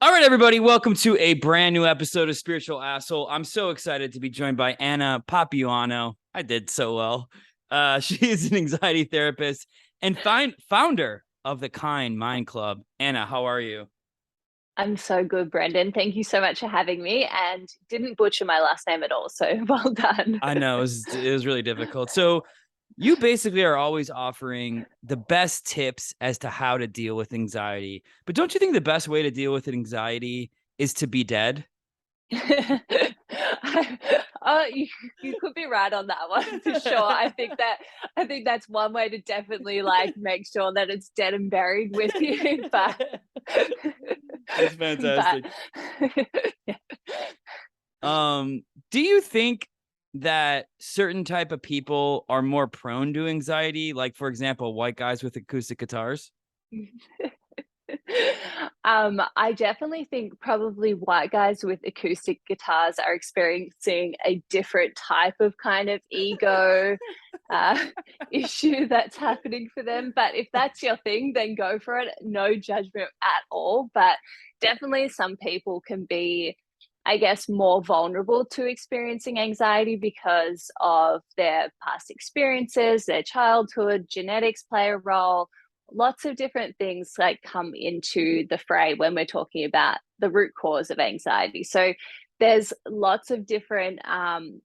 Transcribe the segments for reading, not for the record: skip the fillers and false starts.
All right, everybody, welcome to a brand new episode of Spiritual Asshole. I'm so excited to be joined by Anna Papaioannou. I did so well. She is an anxiety therapist and founder of the Kind Mind Club. Anna, how are you? I'm so good, Brendan. Thank you so much for having me and didn't butcher my last name at all. So well done. I know it was really difficult. So you basically are always offering the best tips as to how to deal with anxiety. But don't you think the best way to deal with anxiety is to be dead? Oh, you could be right on that one for sure. I think that's one way to definitely like make sure that it's dead and buried with you. But That's but fantastic. yeah. Do you think that certain type of people are more prone to anxiety? Like, for example, white guys with acoustic guitars? I definitely think probably white guys with acoustic guitars are experiencing a different type of kind of ego uh, issue that's happening for them. But if that's your thing, then go for it. No judgment at all. But definitely some people can be, I guess, more vulnerable to experiencing anxiety because of their past experiences, their childhood, genetics play a role. Lots of different things like come into the fray when we're talking about the root cause of anxiety. So there's lots of different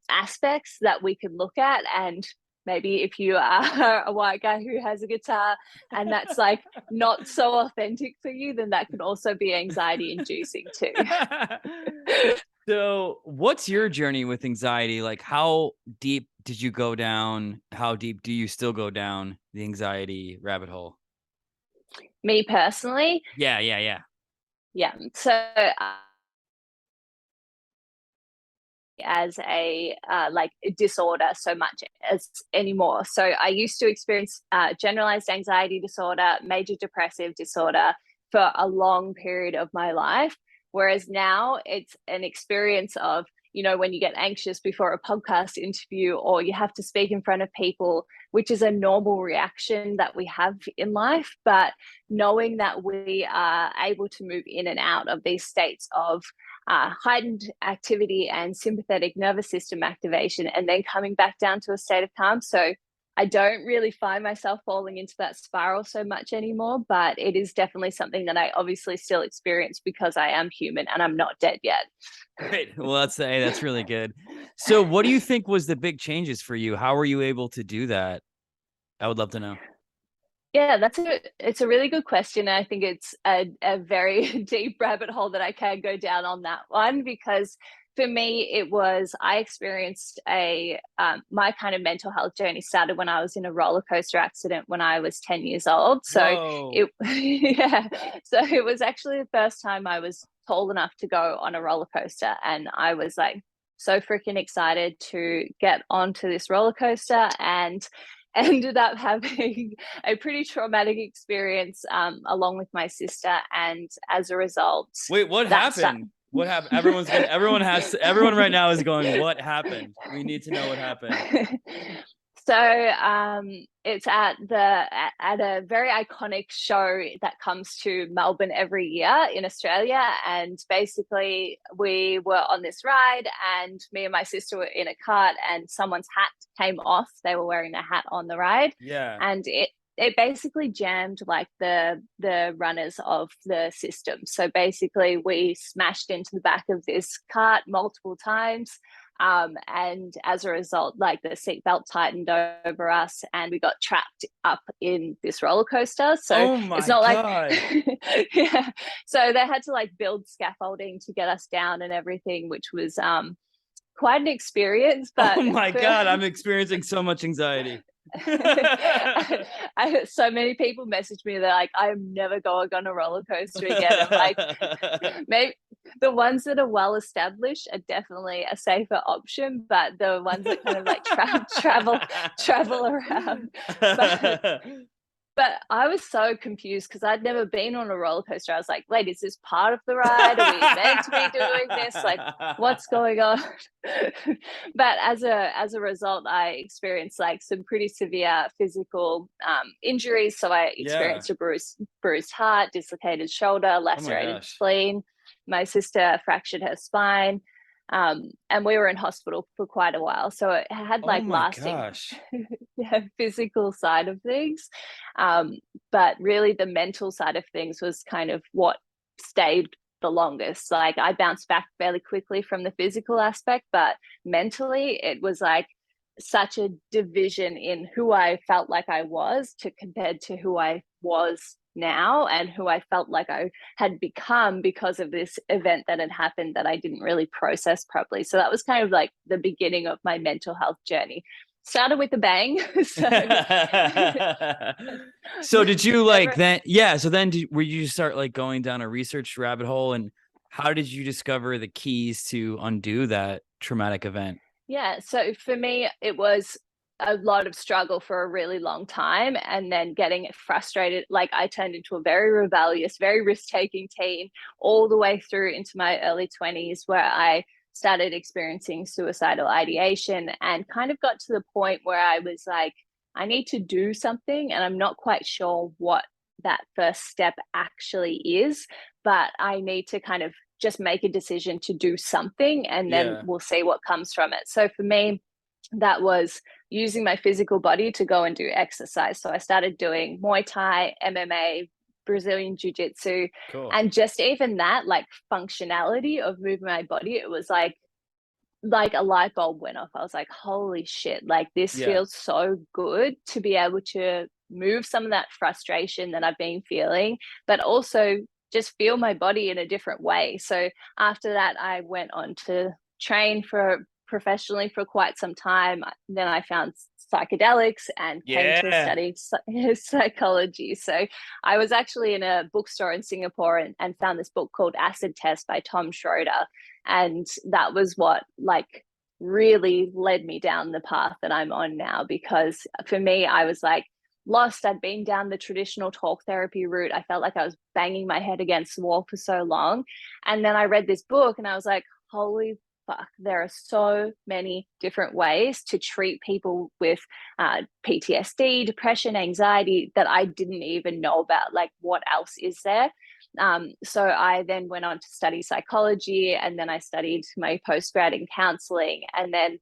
aspects that we can look at, and maybe if you are a white guy who has a guitar and that's like not so authentic for you, then that can also be anxiety inducing too. So, what's your journey with anxiety? Like, how deep did you go down? How deep do you still go down the anxiety rabbit hole? Me personally, Yeah, yeah, yeah. yeah. So as a like disorder so much as anymore. So I used to experience generalized anxiety disorder, major depressive disorder for a long period of my life. Whereas now it's an experience of, when you get anxious before a podcast interview or you have to speak in front of people, which is a normal reaction that we have in life. But knowing that we are able to move in and out of these states of heightened activity and sympathetic nervous system activation, and then coming back down to a state of calm. So I don't really find myself falling into that spiral so much anymore, but it is definitely something that I obviously still experience because I am human and I'm not dead yet. Great. Well, that's really good. So, what do you think was the big changes for you? How were you able to do that? I would love to know. Yeah, it's a really good question. I think it's a very deep rabbit hole that I can go down on that one because for me it was I experienced a my kind of mental health journey started when I was in a roller coaster accident when I was 10 years old. So Whoa. it yeah, so it was actually the first time I was tall enough to go on a roller coaster, and I was like so freaking excited to get onto this roller coaster and ended up having a pretty traumatic experience along with my sister, and as a result Wait, what that start- happened? What happened? Everyone right now is going, what happened? We need to know what happened. so it's at a very iconic show that comes to Melbourne every year in Australia, and basically we were on this ride and me and my sister were in a cart and someone's hat came off. They were wearing a hat on the ride, Yeah. and it basically jammed like the runners of the system. So basically we smashed into the back of this cart multiple times, and as a result, like the seatbelt tightened over us and we got trapped up in this roller coaster. So Oh it's my not like, God. yeah. So they had to like build scaffolding to get us down and everything, which was quite an experience. Oh But my for God. I'm experiencing so much anxiety. so many people message me. They're like, "I'm never going on a roller coaster again." I'm like, maybe the ones that are well established are definitely a safer option, but the ones that kind of like travel around. But but I was so confused because I'd never been on a roller coaster. I was like, wait, is this part of the ride? Are we meant to be doing this? Like, what's going on? But as a result, I experienced like some pretty severe physical injuries. So I Yeah. experienced a bruised heart, dislocated shoulder, Oh my lacerated gosh. spleen. my sister fractured her spine. And we were in hospital for quite a while. So it had Oh like my lasting gosh. physical side of things. But really the mental side of things was kind of what stayed the longest. Like I bounced back fairly quickly from the physical aspect, but mentally it was like such a division in who I felt like I was to compared to who I was now and who I felt like I had become because of this event that had happened that I didn't really process properly. So that was kind of like the beginning of my mental health journey. Started with a bang. So did you like Never, then? Yeah. So then were you start like going down a research rabbit hole, and how did you discover the keys to undo that traumatic event? yeah. So for me, it was a lot of struggle for a really long time and then getting frustrated. Like I turned into a very rebellious, very risk-taking teen all the way through into my early 20s where I started experiencing suicidal ideation and kind of got to the point where I was like, I need to do something and I'm not quite sure what that first step actually is, but I need to kind of just make a decision to do something and then Yeah. we'll see what comes from it. So for me, that was using my physical body to go and do exercise. So I started doing Muay Thai, MMA, Brazilian Jiu Jitsu, Cool. and just even that, like functionality of moving my body, it was like a light bulb went off. I was like, holy shit, like this Yeah. feels so good to be able to move some of that frustration that I've been feeling, but also just feel my body in a different way. So after that, I went on to train for professionally for quite some time. Then I found psychedelics and came to Yeah. study psychology. So I was actually in a bookstore in Singapore and found this book called Acid Test by Tom Schroeder. And that was what like really led me down the path that I'm on now, because for me, I was like lost. I'd been down the traditional talk therapy route. I felt like I was banging my head against the wall for so long. And then I read this book and I was like, holy fuck, there are so many different ways to treat people with PTSD, depression, anxiety that I didn't even know about. Like, what else is there? So I then went on to study psychology, and then I studied my postgrad in counseling, and then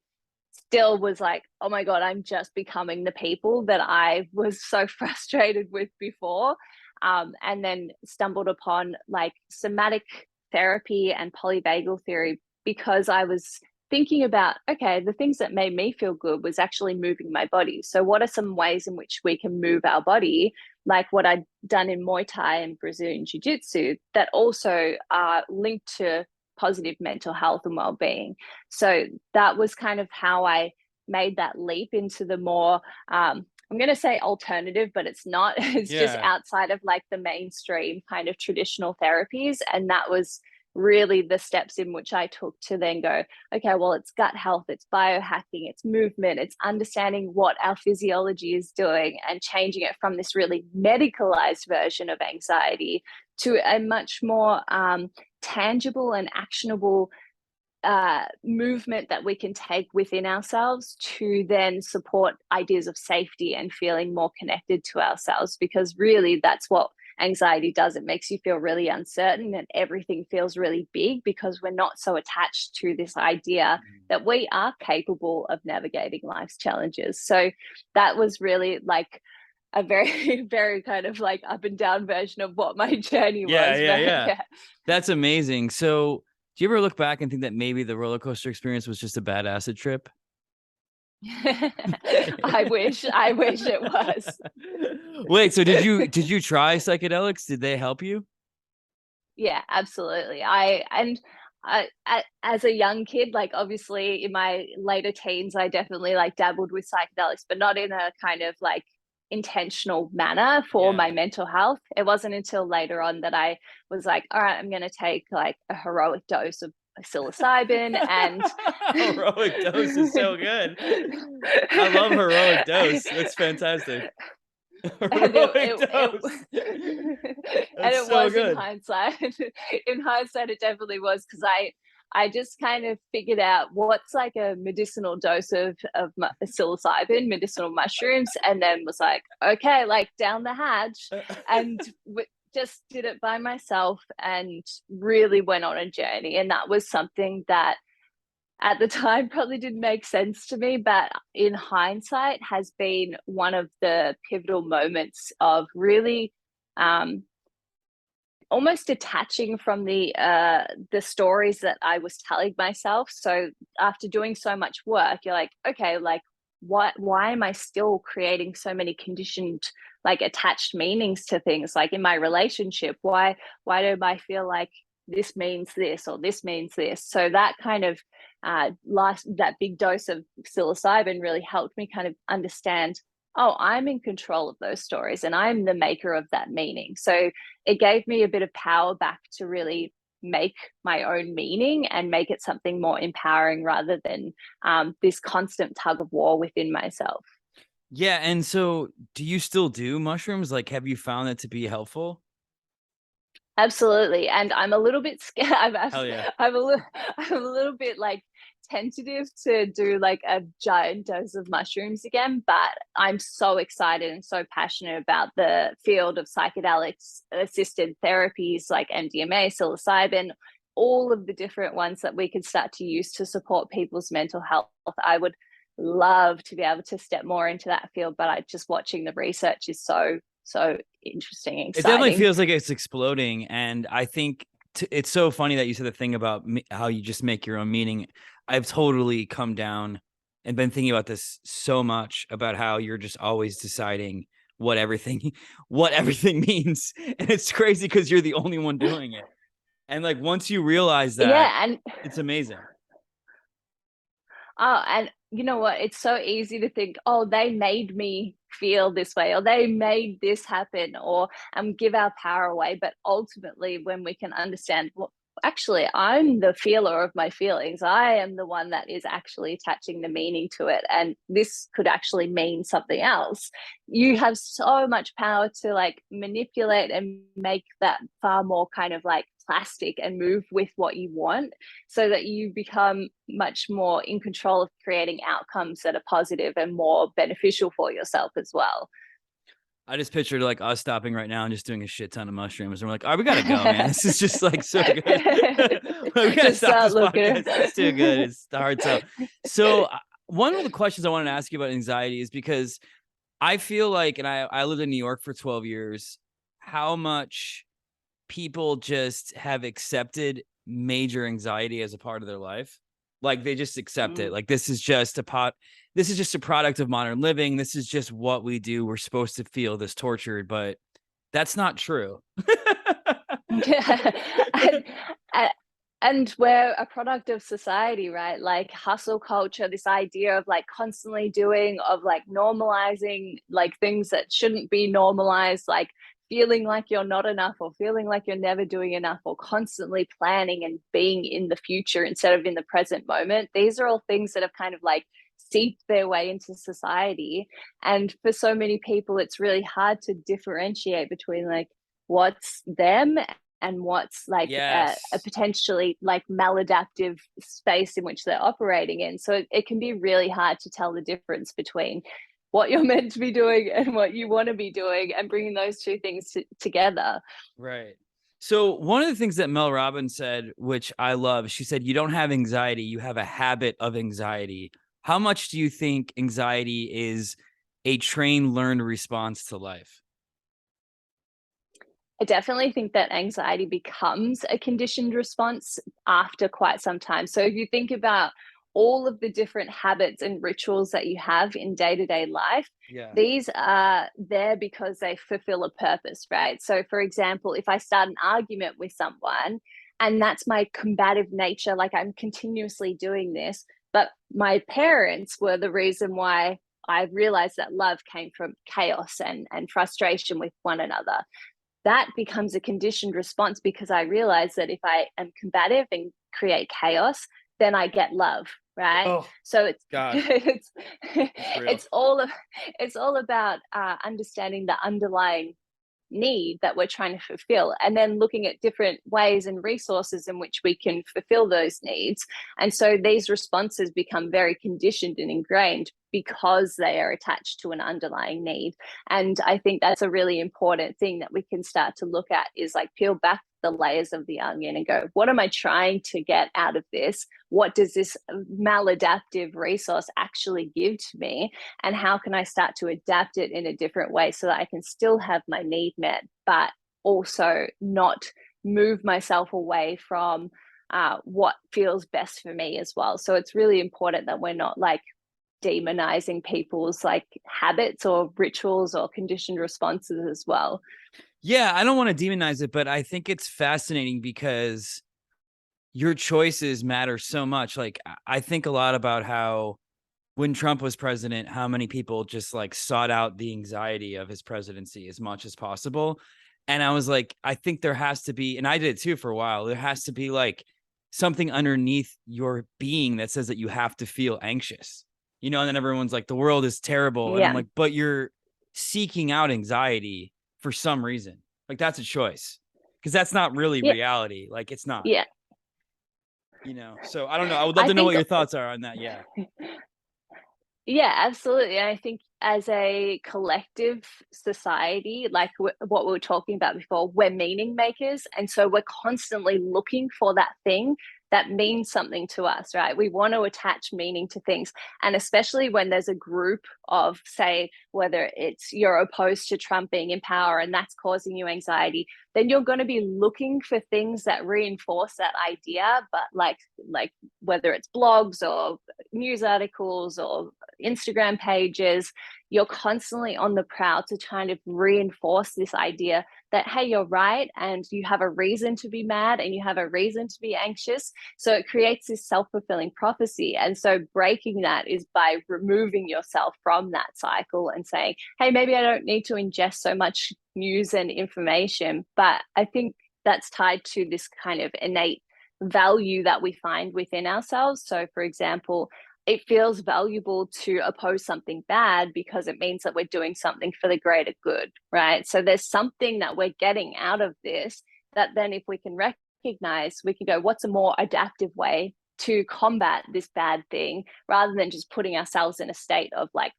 still was like, oh my God, I'm just becoming the people that I was so frustrated with before. And then stumbled upon like somatic therapy and polyvagal theory because I was thinking about, okay, the things that made me feel good was actually moving my body. So, what are some ways in which we can move our body, like what I'd done in Muay Thai and Brazilian Jiu Jitsu, that also are linked to positive mental health and well-being? So that was kind of how I made that leap into the more I'm going to say alternative, but it's not. It's just Yeah. outside of like the mainstream kind of traditional therapies. And that was really the steps in which I took to then go, okay, well, it's gut health, it's biohacking, it's movement, it's understanding what our physiology is doing and changing it from this really medicalized version of anxiety to a much more tangible and actionable movement that we can take within ourselves to then support ideas of safety and feeling more connected to ourselves, because really that's what anxiety does. It makes you feel really uncertain and everything feels really big because we're not so attached to this idea that we are capable of navigating life's challenges. So that was really like a very very kind of like up and down version of what my journey Yeah. was. Yeah. But Yeah. yeah. That's amazing. So do you ever look back and think that maybe the roller coaster experience was just a bad acid trip? I wish it was. Wait, so did you try psychedelics? Did they help you? Yeah, absolutely. As a young kid, like obviously in my later teens, I definitely like dabbled with psychedelics, but not in a kind of like intentional manner for my Yeah. mental health. It wasn't until later on that I was like, all right, I'm going to take like a heroic dose of psilocybin and Heroic dose is so good. I love heroic dose. That's fantastic. and Heroic dose. and That's it so was in good. hindsight. In hindsight, it definitely was, because I just kind of figured out what's like a medicinal dose of psilocybin, medicinal mushrooms, and then was like, okay, like down the hatch, and just did it by myself and really went on a journey. And that was something that at the time probably didn't make sense to me, but in hindsight has been one of the pivotal moments of really almost detaching from the stories that I was telling myself. So after doing so much work, you're like, okay, like why am I still creating so many conditioned, like attached meanings to things? Like in my relationship, why do I feel like this means this or this means this? So that kind of that big dose of psilocybin really helped me kind of understand, oh, I'm in control of those stories and I'm the maker of that meaning. So it gave me a bit of power back to really make my own meaning and make it something more empowering rather than this constant tug of war within myself. Yeah. And so do you still do mushrooms? Like, have you found that to be helpful? Absolutely, and I'm a little bit scared. Hell yeah. I'm a little bit like tentative to do like a giant dose of mushrooms again, but I'm so excited and so passionate about the field of psychedelics assisted therapies like MDMA, psilocybin, all of the different ones that we could start to use to support people's mental health. I would love to be able to step more into that field, but I just watching the research is so interesting and It definitely exciting. feels like it's exploding. And I think it's so funny that you said the thing about how you just make your own meaning. I've totally come down and been thinking about this so much about how you're just always deciding what everything what everything means. And it's crazy because you're the only one doing it. And like once you realize that, Yeah, and it's amazing. and you know what? It's so easy to think, oh, they made me feel this way, or they made this happen, or give our power away. But ultimately, when we can understand, well, actually, I'm the feeler of my feelings. I am the one that is actually attaching the meaning to it, and this could actually mean something else. You have so much power to like manipulate and make that far more kind of like plastic and move with what you want so that you become much more in control of creating outcomes that are positive and more beneficial for yourself as well. I just pictured like us stopping right now and just doing a shit ton of mushrooms. And we're like, all right, we gotta go, man. This is just like so good. We gotta Just stop start this looking. podcast. It's too good. It's hard. So one of the questions I wanted to ask you about anxiety is because I feel like, and I lived in New York for 12 years, how much people just have accepted major anxiety as a part of their life. Like they just accept it. Mm. Like this is just this is just a product of modern living. This is just what we do. We're supposed to feel this tortured, but that's not true. Yeah. and, and and we're a product of society, right? Like hustle culture, this idea of like constantly doing, of like normalizing like things that shouldn't be normalized, like feeling like you're not enough or feeling like you're never doing enough or constantly planning and being in the future instead of in the present moment. These are all things that have kind of like seeped their way into society. And for so many people, it's really hard to differentiate between like what's them and what's like a Yes. potentially like maladaptive space in which they're operating in. So it can be really hard to tell the difference between what you're meant to be doing and what you want to be doing and bringing those two things together. Right. So one of the things that Mel Robbins said, which I love, she said, you don't have anxiety, you have a habit of anxiety. How much do you think anxiety is a trained, learned response to life? I definitely think that anxiety becomes a conditioned response after quite some time. So if you think about all of the different habits and rituals that you have in day to day life, Yeah. these are there because they fulfill a purpose, right? So, for example, if I start an argument with someone and that's my combative nature, like I'm continuously doing this, but my parents were the reason why I realized that love came from chaos and frustration with one another, that becomes a conditioned response because I realize that if I am combative and create chaos, then I get love, right? Oh So it's God, it's that's real. it's all it's all about understanding the underlying need that we're trying to fulfill, and then looking at different ways and resources in which we can fulfill those needs. And so these responses become very conditioned and ingrained because they are attached to an underlying need. And I think that's a really important thing that we can start to look at, is like peel back the layers of the onion and go, what am I trying to get out of this? What does this maladaptive resource actually give to me? And how can I start to adapt it in a different way so that I can still have my need met, but also not move myself away from what feels best for me as well. So it's really important that we're not like demonizing people's like habits or rituals or conditioned responses as well. Yeah, I don't want to demonize it, but I think it's fascinating because your choices matter so much. Like, I think a lot about how when Trump was president, how many people just like sought out the anxiety of his presidency as much as possible. And I was like, I think there has to be, and I did too for a while, there has to be like something underneath your being that says that you have to feel anxious, you know, and then everyone's like, the world is terrible. And I'm Yeah. like, but you're seeking out anxiety for some reason. Like, that's a choice, because that's not really Yeah. reality. Like, it's not, Yeah. you know. So I don't know. I would love I to know what think your thoughts are on that. Yeah. Yeah, absolutely. And I think as a collective society, like what we were talking about before, we're meaning makers. And so we're constantly looking for that thing that means something to us, right? We want to attach meaning to things. And especially when there's a group of, say, whether it's you're opposed to Trump being in power and that's causing you anxiety, then you're going to be looking for things that reinforce that idea. But like whether it's blogs or news articles or Instagram pages, you're constantly on the prowl to kind of reinforce this idea that, hey, you're right, and you have a reason to be mad and you have a reason to be anxious. So it creates this self-fulfilling prophecy. And so breaking that is by removing yourself from that cycle and saying, hey, maybe I don't need to ingest so much news and information. But I think that's tied to this kind of innate value that we find within ourselves. So, for example, it feels valuable to oppose something bad because it means that we're doing something for the greater good, right? So there's something that we're getting out of this that then if we can recognize, we can go, what's a more adaptive way to combat this bad thing rather than just putting ourselves in a state of like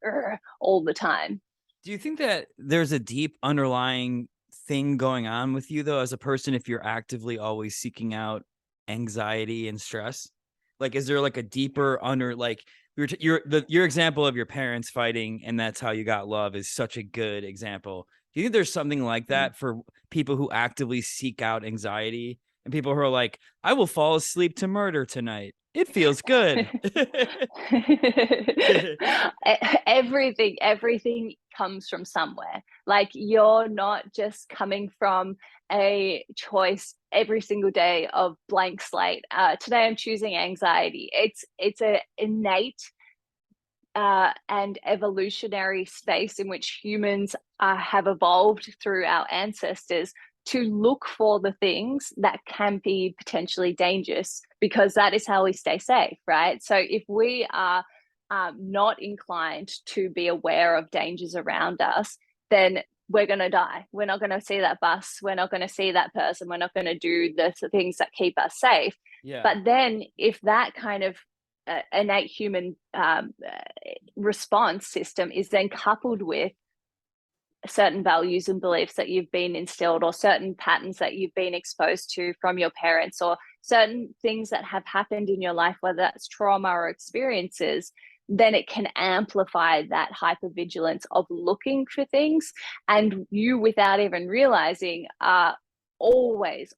all the time. Do you think that there's a deep underlying thing going on with you though, as a person, if you're actively always seeking out anxiety and stress? Like, is there like a deeper under, like, your example of your parents fighting and that's how you got love is such a good example. Do you think there's something like that for people who actively seek out anxiety and people who are like, I will fall asleep to murder tonight, it feels good? Everything comes from somewhere. Like, you're not just coming from a choice every single day of blank slate. Today I'm choosing anxiety. It's a innate and evolutionary space in which humans have evolved through our ancestors to look for the things that can be potentially dangerous, because that is how we stay safe, right? So if we are not inclined to be aware of dangers around us, then we're going to die. We're not going to see that bus. We're not going to see that person. We're not going to do the things that keep us safe. Yeah. But then if that kind of innate human response system is then coupled with certain values and beliefs that you've been instilled, or certain patterns that you've been exposed to from your parents, or certain things that have happened in your life, whether that's trauma or experiences, then it can amplify that hypervigilance of looking for things. And you, without even realizing, are always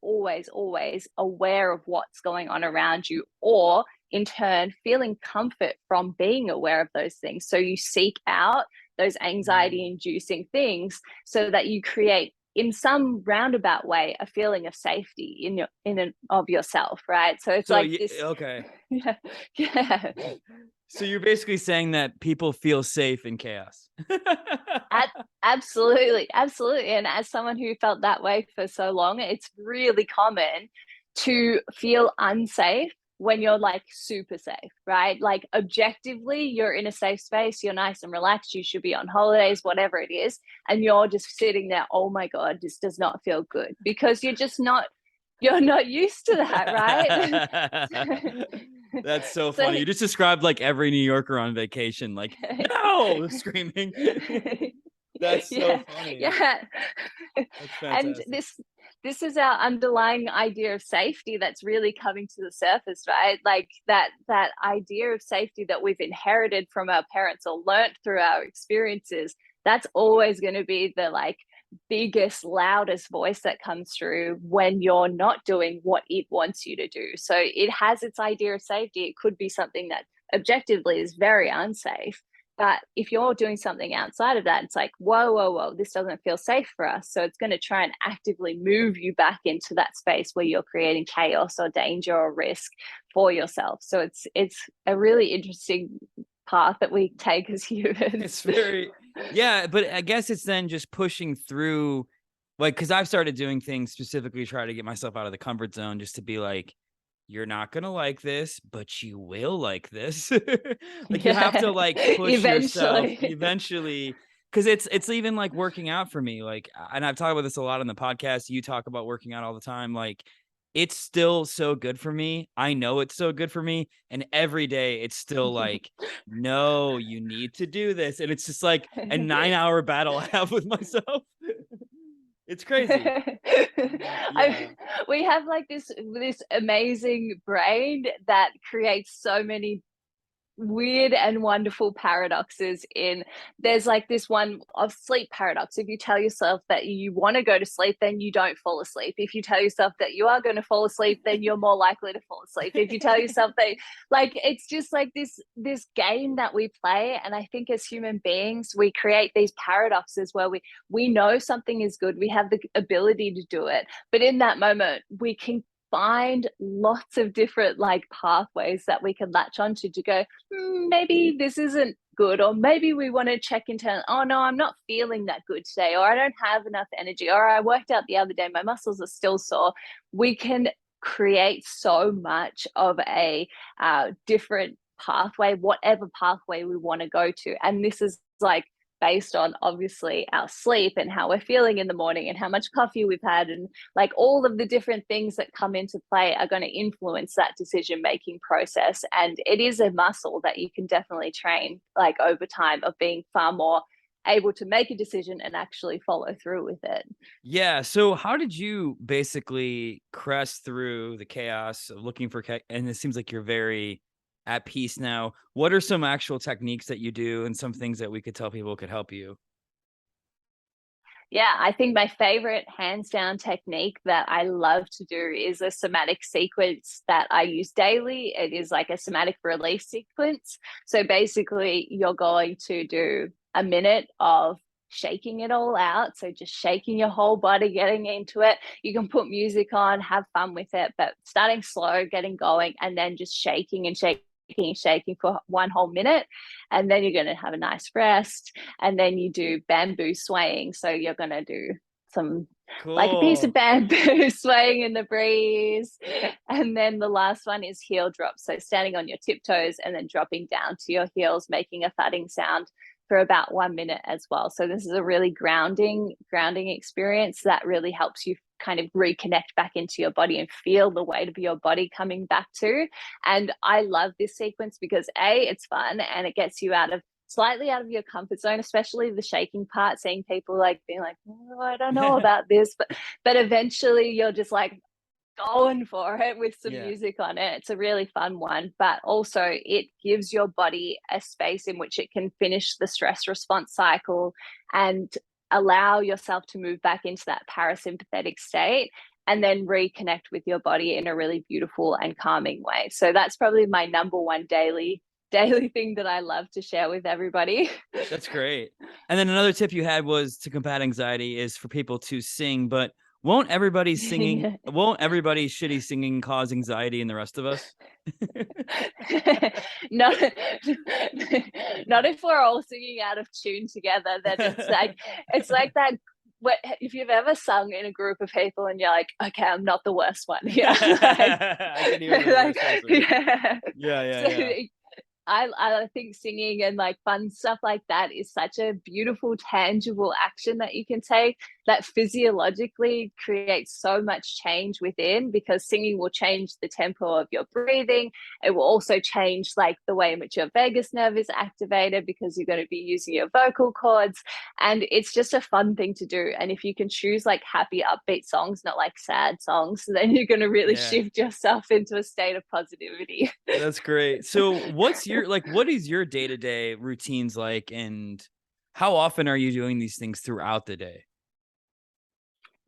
aware of what's going on around you, or in turn feeling comfort from being aware of those things. So you seek out those anxiety inducing things so that you create, in some roundabout way, a feeling of safety in and of yourself, right? So it's like this. Okay. Yeah. So you're basically saying that people feel safe in chaos. Absolutely. And as someone who felt that way for so long, it's really common to feel unsafe when you're like super safe, right? Like objectively, you're in a safe space, you're nice and relaxed, you should be on holidays, whatever it is, and you're just sitting there, oh my God, this does not feel good, because you're not used to that, right? That's so So funny. You just described like every New Yorker on vacation, like, no, screaming. That's so yeah, funny. yeah. That's And fantastic. this is our underlying idea of safety that's really coming to the surface, right? Like that idea of safety that we've inherited from our parents or learnt through our experiences, that's always going to be the like biggest, loudest voice that comes through when you're not doing what it wants you to do. So it has its idea of safety. It could be something that objectively is very unsafe. But if you're doing something outside of that, it's like, whoa, whoa, whoa, this doesn't feel safe for us. So it's going to try and actively move you back into that space where you're creating chaos or danger or risk for yourself. So it's a really interesting path that we take as humans. It's very, yeah, but I guess it's then just pushing through, like, because I've started doing things specifically to try to get myself out of the comfort zone, just to be like, you're not gonna like this, but you will like this. Like you have to Yeah, like push yourself eventually. eventually. Cause it's even like working out for me. Like, and I've talked about this a lot on the podcast. You talk about working out all the time. Like, it's still so good for me. I know it's so good for me. And every day it's still like, no, you need to do this. And it's just like a 9-hour battle I have with myself. It's crazy. Yeah. We have like this amazing brain that creates so many weird and wonderful paradoxes in. There's like this one of sleep paradox. If you tell yourself that you want to go to sleep, then you don't fall asleep. If you tell yourself that you are going to fall asleep, then you're more likely to fall asleep. If you tell yourself that, like, it's just like this game that we play. And I think as human beings we create these paradoxes where we know something is good, we have the ability to do it, but in that moment we can find lots of different like pathways that we can latch onto to go, maybe this isn't good, or maybe we want to check into, oh no, I'm not feeling that good today, or I don't have enough energy, or I worked out the other day, my muscles are still sore. We can create so much of a different pathway, whatever pathway we want to go to. And this is like based on obviously our sleep and how we're feeling in the morning and how much coffee we've had, and like all of the different things that come into play are going to influence that decision making process. And it is a muscle that you can definitely train like over time, of being far more able to make a decision and actually follow through with it. Yeah. So how did you basically crest through the chaos of looking for, and it seems like you're very at peace now. What are some actual techniques that you do and some things that we could tell people could help you? Yeah, I think my favorite hands down technique that I love to do is a somatic sequence that I use daily. It is like a somatic release sequence. So basically, you're going to do a minute of shaking it all out. So just shaking your whole body, getting into it. You can put music on, have fun with it, but starting slow, getting going, and then just shaking and shaking and shaking for one whole minute. And then you're going to have a nice rest, and then you do bamboo swaying. So you're going to do some like a piece of Cool. bamboo swaying in the breeze. And then the last one is heel drop. So standing on your tiptoes and then dropping down to your heels, making a thudding sound for about 1 minute as well. So this is a really grounding experience that really helps you kind of reconnect back into your body and feel the weight of your body coming back to. And I love this sequence because it's fun and it gets you slightly out of your comfort zone, especially the shaking part, seeing people like being like, oh, I don't know about this, but eventually you're just like going for it with some Yeah. music on it. It's a really fun one, but also it gives your body a space in which it can finish the stress response cycle and allow yourself to move back into that parasympathetic state, and then reconnect with your body in a really beautiful and calming way. So that's probably my number one daily thing that I love to share with everybody. That's great. And then another tip you had was to combat anxiety is for people to sing, but won't won't everybody's shitty singing cause anxiety in the rest of us? not, not if we're all singing out of tune together. Then it's like that if you've ever sung in a group of people and you're like, okay, I'm not the worst one here. I can hear the Like, worst person. yeah. Yeah, So yeah, I think singing and like fun stuff like that is such a beautiful, tangible action that you can take that physiologically creates so much change within, because singing will change the tempo of your breathing. It will also change like the way in which your vagus nerve is activated, because you're going to be using your vocal cords. And it's just a fun thing to do. And if you can choose like happy, upbeat songs, not like sad songs, then you're going to really yeah. shift yourself into a state of positivity. That's great. So what is your day-to-day routines like, and how often are you doing these things throughout the day?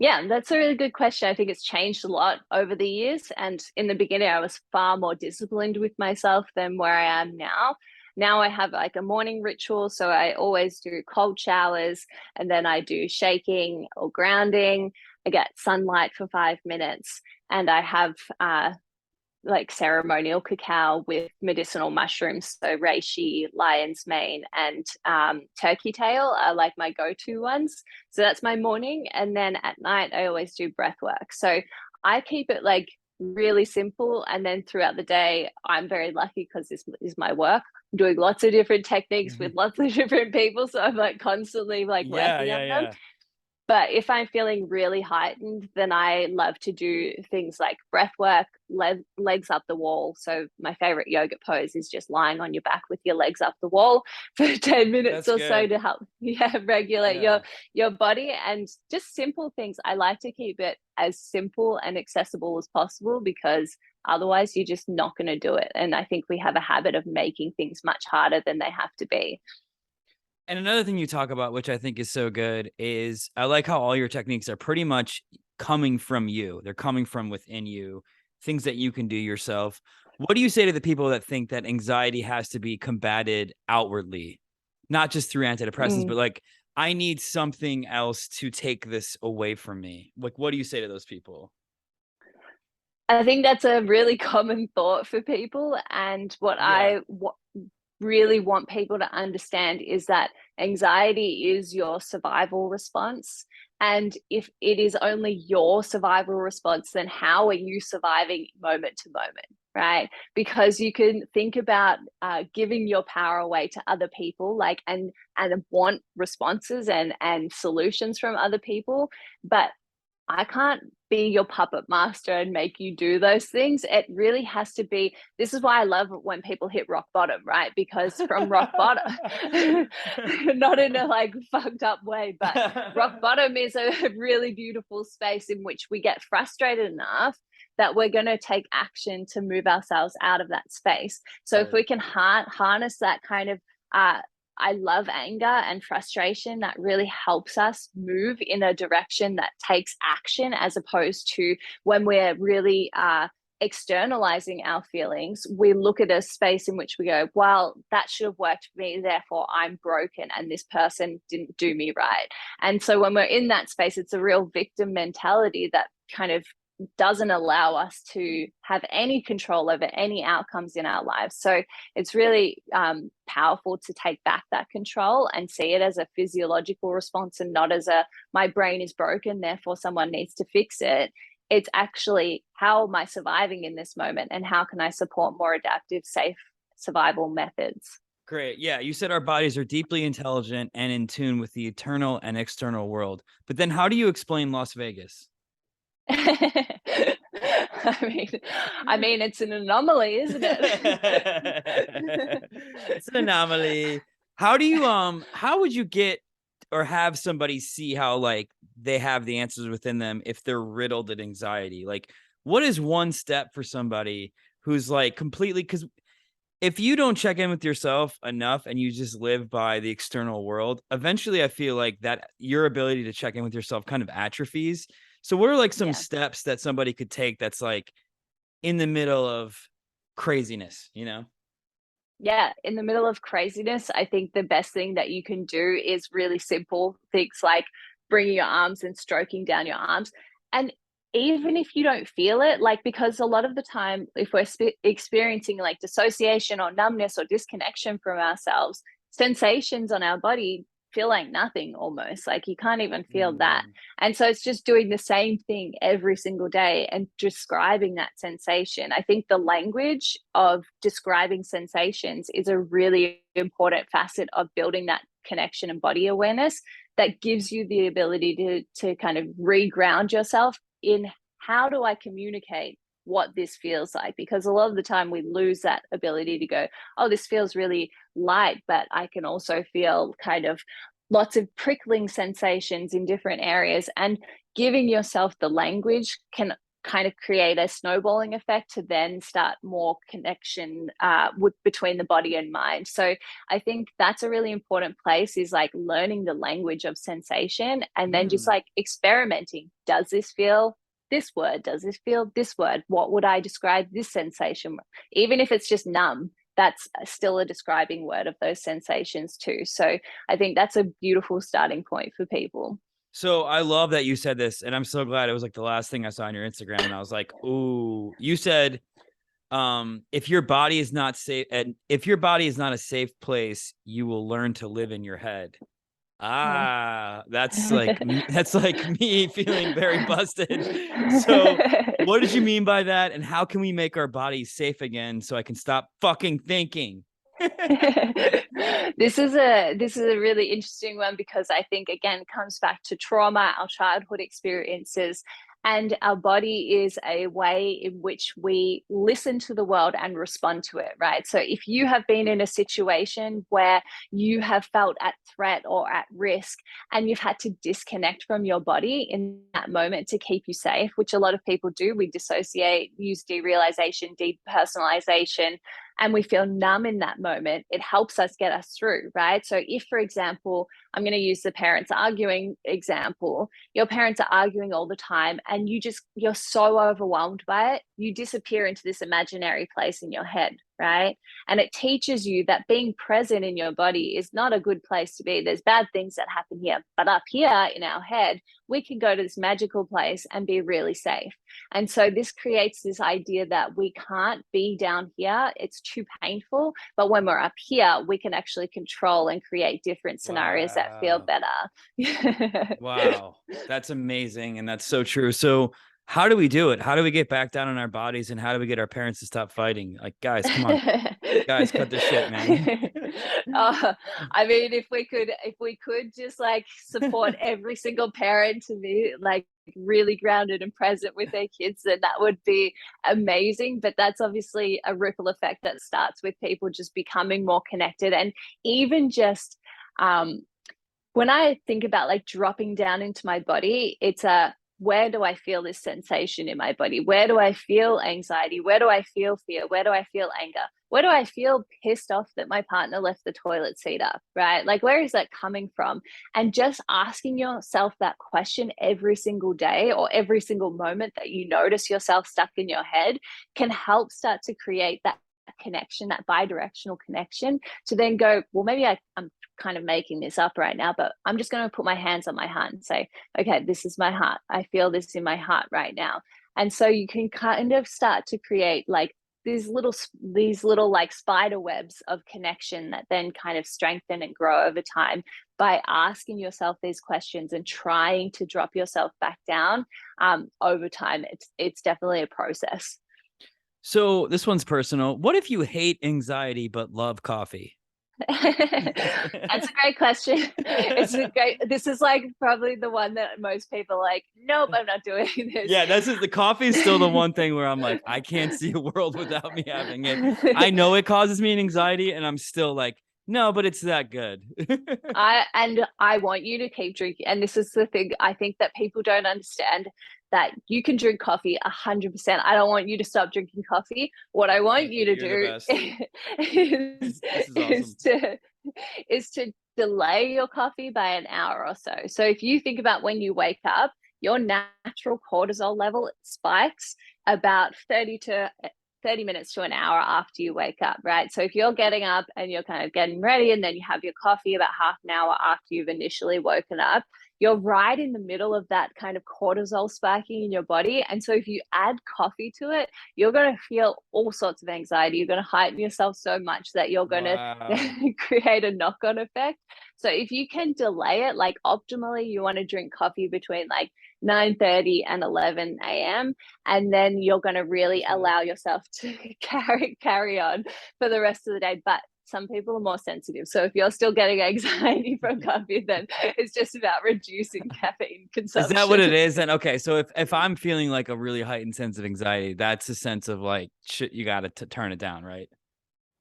Yeah, that's a really good question. I think it's changed a lot over the years. And in the beginning, I was far more disciplined with myself than where I am now. Now I have like a morning ritual. So I always do cold showers, and then I do shaking or grounding. I get sunlight for 5 minutes, and I have like ceremonial cacao with medicinal mushrooms. So reishi, lion's mane, and turkey tail are like my go-to ones. So that's my morning. And then at night, I always do breath work. So I keep it like really simple. And then throughout the day, I'm very lucky because this is my work. I'm doing lots of different techniques with Mhm. lots of different people. So I'm like constantly like Yeah, working yeah, on them. yeah. But if I'm feeling really heightened, then I love to do things like breath work, legs up the wall. So my favorite yoga pose is just lying on your back with your legs up the wall for 10 minutes That's or so good. to help regulate Yeah. your body. And just simple things. I like to keep it as simple and accessible as possible, because otherwise you're just not going to do it. And I think we have a habit of making things much harder than they have to be. And another thing you talk about, which I think is so good, is I like how all your techniques are pretty much coming from you. They're coming from within you, things that you can do yourself. What do you say to the people that think that anxiety has to be combated outwardly, not just through antidepressants, Mm. but like, I need something else to take this away from me? Like, what do you say to those people? I think that's a really common thought for people. And what Yeah. really want people to understand is that anxiety is your survival response. And if it is only your survival response, then how are you surviving moment to moment? Right? Because you can think about giving your power away to other people, like and want responses and solutions from other people, but I can't be your puppet master and make you do those things. It really has to be. This is why I love it when people hit rock bottom, right? Because from rock bottom, not in a like fucked up way, but rock bottom is a really beautiful space in which we get frustrated enough that we're going to take action to move ourselves out of that space. So if Right. we can harness that kind of uh, I love anger and frustration. That really helps us move in a direction that takes action, as opposed to when we're really externalizing our feelings, we look at a space in which we go, well, that should have worked for me, therefore I'm broken and this person didn't do me right. And so when we're in that space, it's a real victim mentality that kind of doesn't allow us to have any control over any outcomes in our lives. So it's really powerful to take back that control and see it as a physiological response, and not as a my brain is broken, therefore someone needs to fix it. It's actually, how am I surviving in this moment, and how can I support more adaptive, safe survival methods? Great. Yeah. You said our bodies are deeply intelligent and in tune with the eternal and external world. But then how do you explain Las Vegas? I mean, it's an anomaly, isn't it? It's an anomaly. How would you get or have somebody see how like they have the answers within them if they're riddled in anxiety? Like, what is one step for somebody who's like completely, because if you don't check in with yourself enough and you just live by the external world, eventually I feel like that your ability to check in with yourself kind of atrophies. So what are like some Yeah. steps that somebody could take that's like in the middle of craziness, you know? Yeah, in the middle of craziness, I think the best thing that you can do is really simple things like bringing your arms and stroking down your arms. And even if you don't feel it, like, because a lot of the time, if we're experiencing like dissociation or numbness or disconnection from ourselves, sensations on our body feel like nothing almost, like you can't even feel that. Mm. And so it's just doing the same thing every single day and describing that sensation. I think the language of describing sensations is a really important facet of building that connection and body awareness that gives you the ability to kind of reground yourself in how do I communicate what this feels like, because a lot of the time we lose that ability to go, oh, this feels really light, but I can also feel kind of lots of prickling sensations in different areas. And giving yourself the language can kind of create a snowballing effect to then start more connection between the body and mind. So I think that's a really important place, is like learning the language of sensation and then just Mm. like experimenting. Does this feel this word? Does this feel this word? What would I describe this sensation? Even if it's just numb, that's still a describing word of those sensations too. So I think that's a beautiful starting point for people. So I love that you said this, and I'm so glad it was like the last thing I saw on your Instagram, and I was like, ooh, you said, if your body is not safe, and if your body is not a safe place, you will learn to live in your head. Yeah. That's like me feeling very busted. So what did you mean by that? And how can we make our bodies safe again so I can stop fucking thinking? This is a really interesting one, because I think again comes back to trauma, our childhood experiences, and our body is a way in which we listen to the world and respond to it, right? So if you have been in a situation where you have felt at threat or at risk, and you've had to disconnect from your body in that moment to keep you safe, which a lot of people do, we dissociate, use derealization, depersonalization, and we feel numb in that moment, it helps us get us through, right? So if, for example, I'm going to use the parents arguing example, your parents are arguing all the time and you're so overwhelmed by it, you disappear into this imaginary place in your head, right? And it teaches you that being present in your body is not a good place to be. There's bad things that happen here, but up here in our head, we can go to this magical place and be really safe. And so this creates this idea that we can't be down here. It's too painful. But when we're up here, we can actually control and create different scenarios that feel Wow. better. Wow. That's amazing. And that's so true. So how do we do it? How do we get back down in our bodies, and how do we get our parents to stop fighting? Like, guys, come on. Guys, cut the shit, man. I mean, if we could just like support every single parent to be like really grounded and present with their kids, then that would be amazing. But that's obviously a ripple effect that starts with people just becoming more connected, and even just um, when I think about like dropping down into my body, it's a, where do I feel this sensation in my body? Where do I feel anxiety? Where do I feel fear? Where do I feel anger? Where do I feel pissed off that my partner left the toilet seat up, right? Like, where is that coming from? And just asking yourself that question every single day or every single moment that you notice yourself stuck in your head can help start to create that connection, that bi-directional connection, to then go, well, maybe I'm kind of making this up right now, but I'm just going to put my hands on my heart and say, okay, this is my heart. I feel this in my heart right now. And so you can kind of start to create like these little like spider webs of connection that then kind of strengthen and grow over time by asking yourself these questions and trying to drop yourself back down over time. It's definitely a process. So this one's personal. What if you hate anxiety but love coffee? That's a great question. This is like probably the one that most people are like, nope, I'm not doing this. Yeah, the coffee is still the one thing where I'm like, I can't see a world without me having it. I know it causes me an anxiety, and I'm still like, no, but it's that good. I want you to keep drinking. And this is the thing I think that people don't understand, that you can drink coffee 100%. I don't want you to stop drinking coffee. What I want Thank you you. to You're the do best. is, This is awesome. is to is to delay your coffee by an hour or so. So if you think about when you wake up, your natural cortisol level spikes about 30 minutes to an hour after you wake up, right? So if you're getting up and you're kind of getting ready and then you have your coffee about half an hour after you've initially woken up, you're right in the middle of that kind of cortisol spiking in your body. And so if you add coffee to it, you're going to feel all sorts of anxiety. You're going to heighten yourself so much that you're going to Wow. create a knock-on effect. So if you can delay it, like optimally, you want to drink coffee between like 9:30 and 11 a.m. And then you're going to really allow yourself to carry on for the rest of the day. But some people are more sensitive. So if you're still getting anxiety from coffee, then it's just about reducing caffeine Is that what it consumption. is? And okay, so if I'm feeling like a really heightened sense of anxiety, that's a sense of like shit, you got to turn it down, right?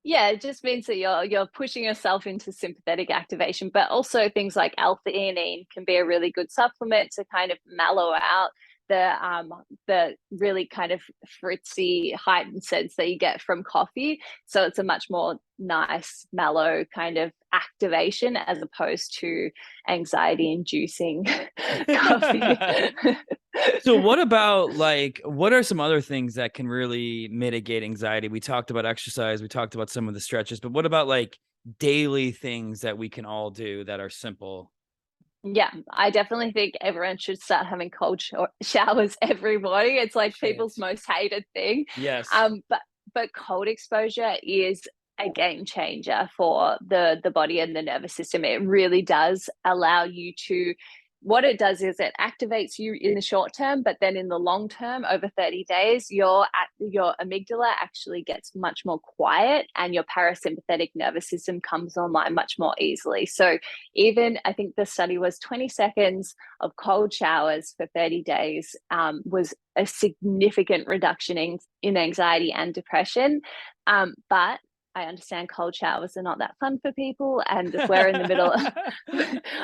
Yeah, it just means that you're pushing yourself into sympathetic activation, but also things like L-theanine can be a really good supplement to kind of mellow out the really kind of fritzy heightened sense that you get from coffee. So it's a much more nice, mellow kind of activation as opposed to anxiety inducing coffee. So what about like what are some other things that can really mitigate anxiety? We talked about exercise, we talked about some of the stretches, but what about like daily things that we can all do that are simple? Yeah, I definitely think everyone should start having cold showers every morning. It's like people's Shit. most hated thing. Yes. But cold exposure is a game changer for the body and the nervous system. It really does allow you to, what it does is it activates you in the short term, but then in the long term, over 30 days, your amygdala actually gets much more quiet and your parasympathetic nervous system comes online much more easily. So even I think the study was 20 seconds of cold showers for 30 days was a significant reduction in anxiety and depression. But I understand cold showers are not that fun for people, and we're in the middle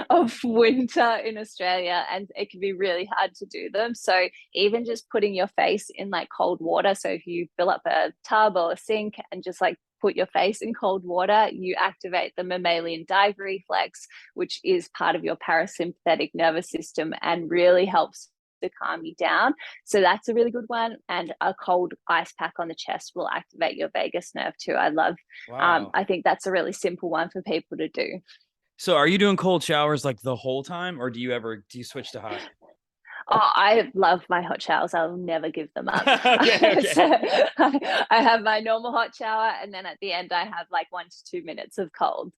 of winter in Australia, and it can be really hard to do them. So even just putting your face in like cold water, so if you fill up a tub or a sink and just like put your face in cold water, you activate the mammalian dive reflex, which is part of your parasympathetic nervous system and really helps to calm you down. So that's a really good one. And a cold ice pack on the chest will activate your vagus nerve too. Wow. I think that's a really simple one for people to do. So are you doing cold showers like the whole time or do you switch to hot? Oh, I love my hot showers. I'll never give them up. Okay, So okay. I have my normal hot shower, and then at the end, I have like 1 to 2 minutes of cold.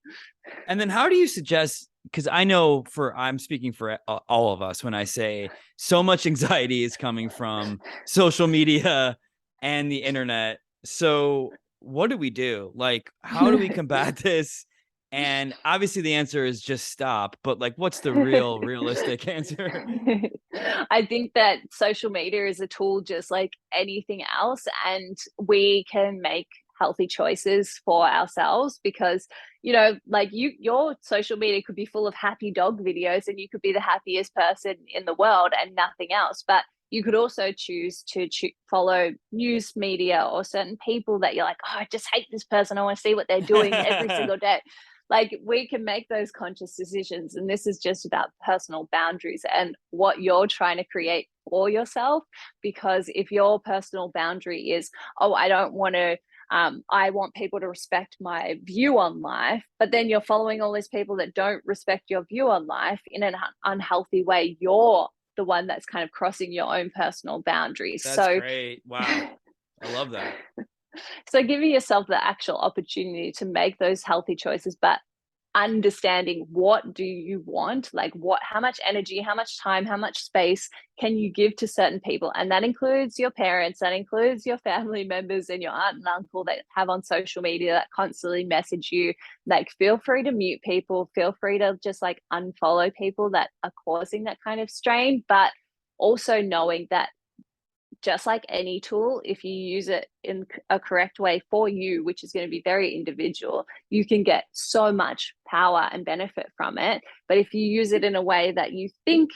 And then how do you suggest, because I know I'm speaking for all of us when I say so much anxiety is coming from social media and the internet. So what do we do? Like, how do we combat this? And obviously the answer is just stop, but like, what's the realistic answer? I think that social media is a tool just like anything else, and we can make healthy choices for ourselves because like your social media could be full of happy dog videos and you could be the happiest person in the world and nothing else, but you could also choose to follow news media or certain people that you're like, oh, I just hate this person, I want to see what they're doing every single day. Like we can make those conscious decisions, and this is just about personal boundaries and what you're trying to create for yourself. Because if your personal boundary is, oh, I don't want to I want people to respect my view on life, but then you're following all these people that don't respect your view on life in an unhealthy way, you're the one that's kind of crossing your own personal boundaries. That's So great. Wow. I love that. so giving yourself the actual opportunity to make those healthy choices, but understanding what do you want, like how much energy, how much time, how much space can you give to certain people, and that includes your parents, that includes your family members and your aunt and uncle that have on social media that constantly message you. Like feel free to mute people, feel free to just like unfollow people that are causing that kind of strain, but also knowing that just like any tool, if you use it in a correct way for you, which is going to be very individual, you can get so much power and benefit from it. But if you use it in a way that you think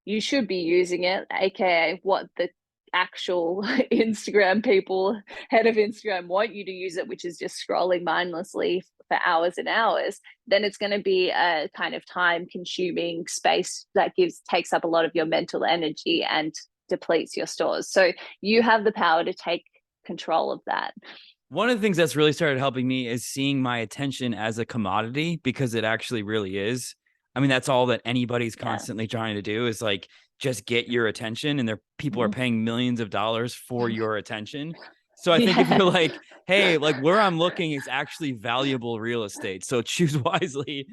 you should be using it, aka what the actual Instagram people, head of Instagram, want you to use it, which is just scrolling mindlessly for hours and hours, then it's going to be a kind of time consuming space that takes up a lot of your mental energy and depletes your stores. So you have the power to take control of that. One of the things that's really started helping me is seeing my attention as a commodity, because it actually really is. I mean, that's all that anybody's Yeah. constantly trying to do is like just get your attention, and people are paying millions of dollars for your attention. So I think if you're Yeah. like, hey, like where I'm looking is actually valuable real estate, so choose wisely.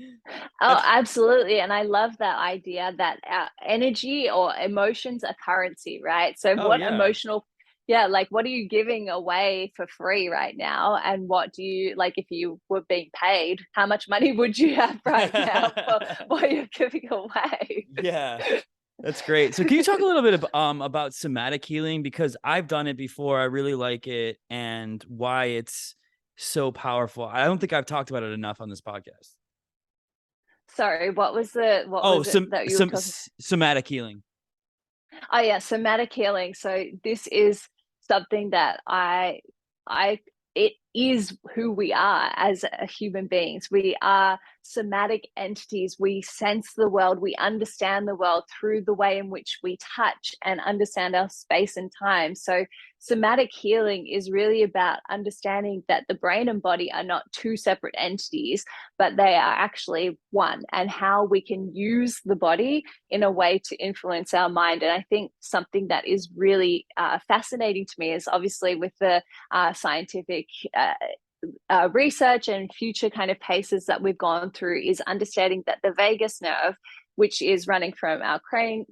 Oh, That's absolutely. And I love that idea that energy or emotions are currency, right? So, oh what yeah. emotional, yeah, like what are you giving away for free right now? And what do you like if you were being paid? How much money would you have right now for what you're giving away? Yeah. That's great. So can you talk a little bit about somatic healing, because I've done it before. I really like it, and why it's so powerful. I don't think I've talked about it enough on this podcast. Sorry, what Oh, was it that you were talking? somatic healing. Oh yeah, somatic healing. So this is something that I it is who we are as human beings. We are somatic entities. We sense the world. We understand the world through the way in which we touch and understand our space and time. So somatic healing is really about understanding that the brain and body are not two separate entities, but they are actually one, and how we can use the body in a way to influence our mind. And I think something that is really fascinating to me is obviously with the scientific research and future kind of paces that we've gone through is understanding that the vagus nerve, which is running from our crane,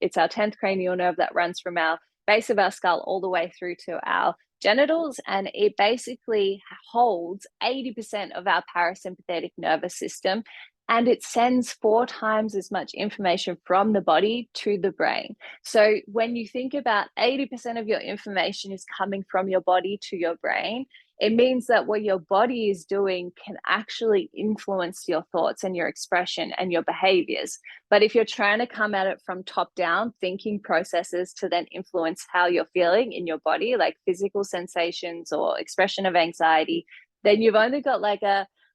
it's our 10th cranial nerve that runs from our base of our skull all the way through to our genitals, and it basically holds 80% of our parasympathetic nervous system, and it sends 4 times as much information from the body to the brain. So when you think about 80% of your information is coming from your body to your brain, it means that what your body is doing can actually influence your thoughts and your expression and your behaviors. But if you're trying to come at it from top down, thinking processes to then influence how you're feeling in your body, like physical sensations or expression of anxiety, then you've only got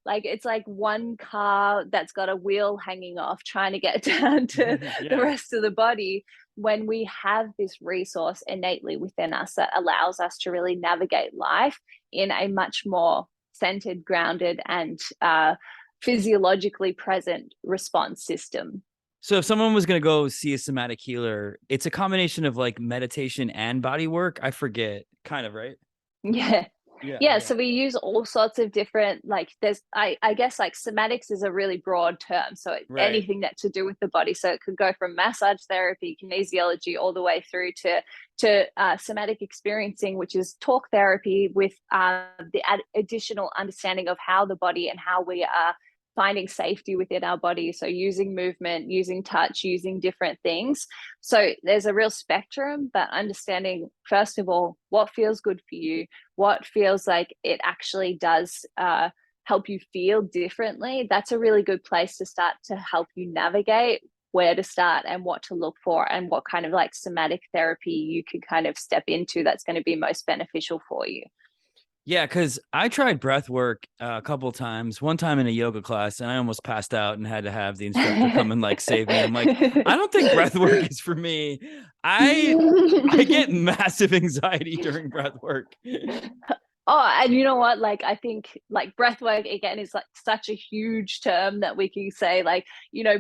it's like one car that's got a wheel hanging off trying to get down to the Yeah. rest of the body, when we have this resource innately within us that allows us to really navigate life in a much more centered, grounded, and physiologically present response system. So if someone was going to go see a somatic healer, it's a combination of like meditation and body work. I forget, kind of, right? Yeah. Yeah. Yeah, Okay. so we use all sorts of different, like there's I guess like somatics is a really broad term. So Right. anything that to do with the body. So it could go from massage therapy, kinesiology, all the way through to somatic experiencing, which is talk therapy with the additional understanding of how the body and how we are finding safety within our body. So using movement, using touch, using different things. So there's a real spectrum, but understanding, first of all, what feels good for you, what feels like it actually does help you feel differently. That's a really good place to start to help you navigate where to start and what to look for, and what kind of like somatic therapy you can kind of step into that's going to be most beneficial for you. Yeah, because I tried breath work a couple times. One time in a yoga class, and I almost passed out and had to have the instructor come and like save me. I'm like, I don't think breath work is for me. I get massive anxiety during breath work. Oh, and you know what? Like, I think like breath work again is like such a huge term that we can say, like,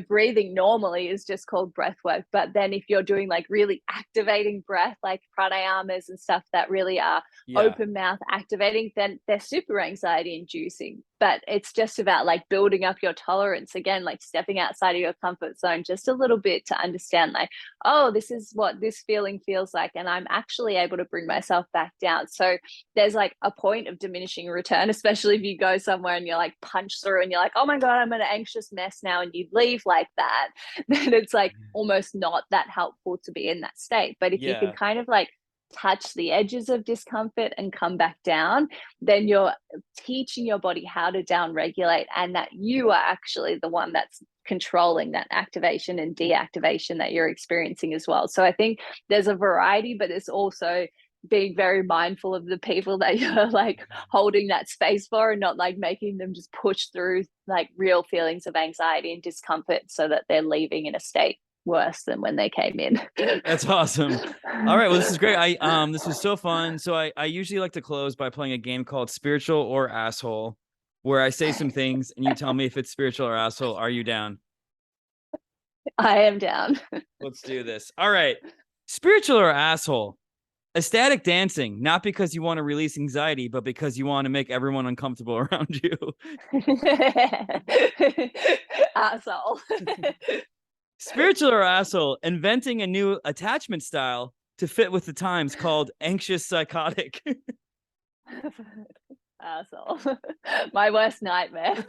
breathing normally is just called breath work. But then if you're doing like really activating breath, like pranayamas and stuff that really are Yeah. open mouth activating, then they're super anxiety inducing. But it's just about like building up your tolerance again, like stepping outside of your comfort zone just a little bit to understand, like, oh, this is what this feeling feels like. And I'm actually able to bring myself back down. So there's like a point of diminishing return, especially if you go somewhere and you're like punch through and you're like, oh my God, I'm an anxious mess now, and you leave like that, then it's like almost not that helpful to be in that state. But if you can Yeah. kind of like touch the edges of discomfort and come back down, then you're teaching your body how to down regulate, and that you are actually the one that's controlling that activation and deactivation that you're experiencing as well. So I think there's a variety, but it's also being very mindful of the people that you're like holding that space for, and not like making them just push through like real feelings of anxiety and discomfort so that they're leaving in a state worse than when they came in. That's awesome. All right. Well, this is great. This was so fun. So I usually like to close by playing a game called Spiritual or Asshole, where I say some things and you tell me if it's spiritual or asshole. Are you down? I am down. Let's do this. All right. Spiritual or asshole? Ecstatic dancing, not because you want to release anxiety, but because you want to make everyone uncomfortable around you. Asshole. Spiritual or asshole? Inventing a new attachment style to fit with the times called anxious psychotic. Asshole. My worst nightmare.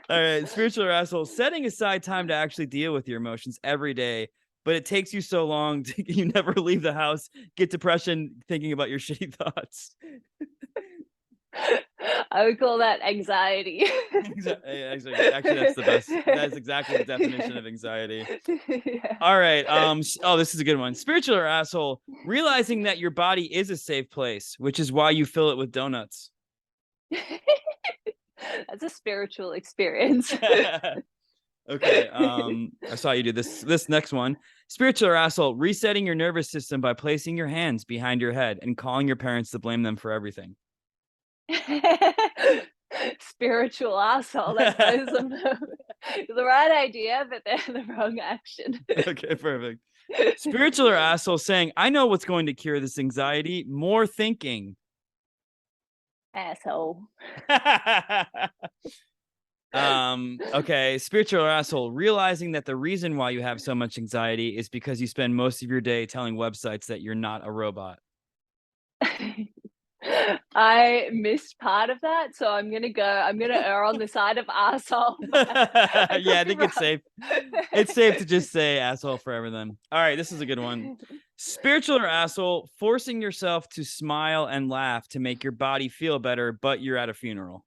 All right, spiritual or asshole? Setting aside time to actually deal with your emotions every day, but it takes you so long you never leave the house, get depression thinking about your shitty thoughts. I would call that anxiety. Actually, that's the best. That's exactly the definition of anxiety. Yeah. All right. Oh, this is a good one. Spiritual or asshole? Realizing that your body is a safe place, which is why you fill it with donuts. That's a spiritual experience. Okay. I saw you do this next one. Spiritual or asshole? Resetting your nervous system by placing your hands behind your head and calling your parents to blame them for everything. Spiritual asshole. That's those are the right idea, but they're the wrong action. Okay, perfect. Spiritual or asshole? Saying, I know what's going to cure this anxiety. More thinking. Asshole. Okay, spiritual or asshole? Realizing that the reason why you have so much anxiety is because you spend most of your day telling websites that you're not a robot. I missed part of that, so I'm gonna err on the side of asshole. I Yeah, I could be think it's wrong. safe. It's safe to just say asshole forever then. All right, this is a good one. Spiritual or asshole? Forcing yourself to smile and laugh to make your body feel better, but you're at a funeral.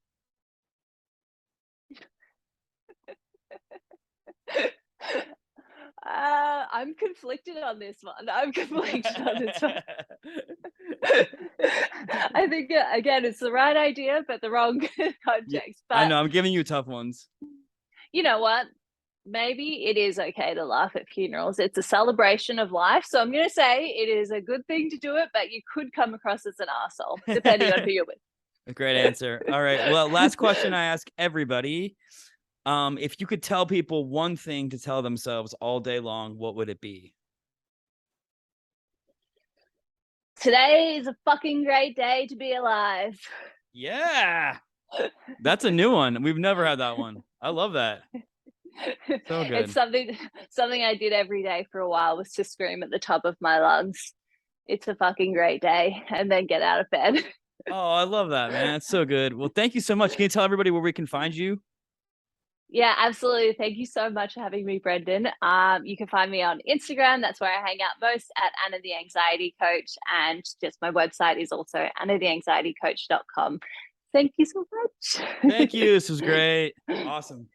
I'm conflicted on this one. I'm conflicted on this one. I think, again, it's the right idea, but the wrong Yeah, context. I But know, I'm giving you tough ones. you know what? Maybe it is okay to laugh at funerals. It's a celebration of life. So I'm going to say it is a good thing to do it, but you could come across as an asshole, depending on who you're with. A great answer. All right. Well, last question I ask everybody. If you could tell people one thing to tell themselves all day long, what would it be? Today is a fucking great day to be alive. Yeah. That's a new one. We've never had that one. I love that. So It's good. something I did every day for a while was to scream at the top of my lungs, "It's a fucking great day," and then get out of bed. Oh, I love that, man. It's so good. Well, thank you so much. Can you tell everybody where we can find you? Yeah, absolutely. Thank you so much for having me, Brendan. You can find me on Instagram. That's where I hang out most at Anna the Anxiety Coach. And just my website is also annatheanxietycoach.com. Thank you so much. Thank you. This was great. Awesome.